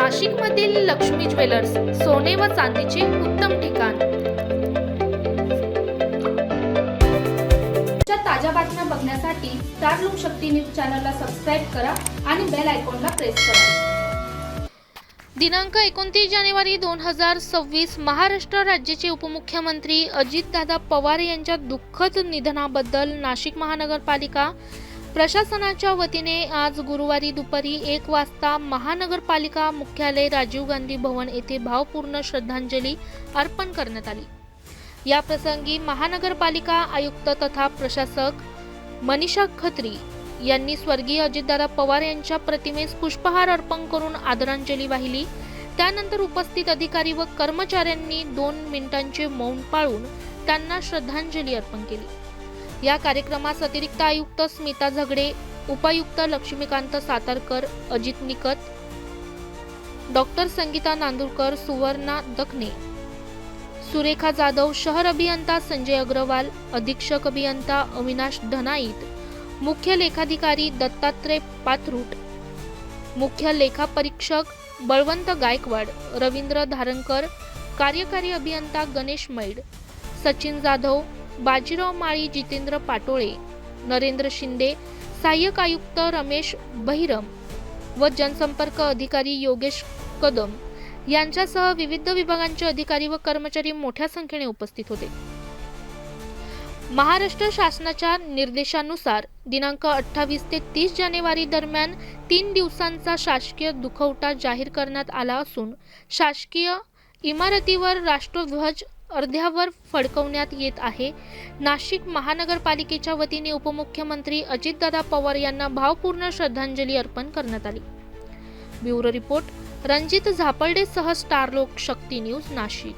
नाशिकमधील लक्ष्मी ज्वेलर्स सोने व चांदीचे उत्तम ठिकाण। ताज्या बातम्या बघण्यासाठी स्टार लोकशक्ती न्यूज चॅनलला सबस्क्राइब करा आणि बेल आयकॉनला प्रेस करा। दिनांक 29 जानेवारी 2026 महाराष्ट्र राज्याचे उपमुख्यमंत्री अजितदादा पवार यांच्या दुःखद निधनाबद्दल नाशिक महानगरपालिका प्रशासनाच्या वतीने आज गुरुवारी दुपारी 1 वाजता महानगरपालिका मुख्यालय राजीव गांधी भवन येथे भावपूर्ण श्रद्धांजली अर्पण करण्यात आली। या प्रसंगी महानगरपालिका आयुक्त तथा प्रशासक मनीषा खत्री यांनी स्वर्गीय अजितदादा पवार यांच्या प्रतिमेस पुष्पहार अर्पण करून आदरांजली वाहिली। त्यानंतर उपस्थित अधिकारी व कर्मचाऱ्यांनी 2 मिनिटांचे मौन पाळून त्यांना श्रद्धांजली अर्पण केली। या कार्यक्रमास अतिरिक्त आयुक्त स्मिता झगडे, उपायुक्त लक्ष्मीकांत सातारकर, अजित निकत, डॉक्टर संगीता नांदुरकर, सुवर्णा दखने, सुरेखा जाधव, शहर अभियंता संजय अग्रवाल, अधीक्षक अभियंता अविनाश धनाईत, मुख्य लेखाधिकारी दत्तात्रय पात्रूट, मुख्य लेखा परीक्षक बळवंत गायकवाड, रवींद्र धारणकर, कार्यकारी अभियंता गणेश मैड, सचिन जाधव, बाजीराव माळी, जितेंद्र पाटोळे, नरेंद्र शिंदे, सहाय्यक आयुक्त रमेश बहिरम व जनसंपर्क अधिकारी योगेश कदम यांच्यासह विविध विभागांचे अधिकारी व कर्मचारी मोठ्या संख्येने उपस्थित होते। महाराष्ट्र शासनाच्या निर्देशानुसार दिनांक 28 ते 30 जानेवारी दरम्यान 3 दिवसांचा शासकीय दुखवटा जाहीर करण्यात आला असून शासकीय इमारतीवर राष्ट्रध्वज अर्ध्यावर फडकवण्यात येत आहे। नाशिक महानगरपालिकेच्या वतीने उपमुख्यमंत्री अजितदादा पवार यांना भावपूर्ण श्रद्धांजली अर्पण करण्यात आली। ब्युरो रिपोर्ट रणजित झापर्डे सह स्टार लोकशक्ती न्यूज नाशिक।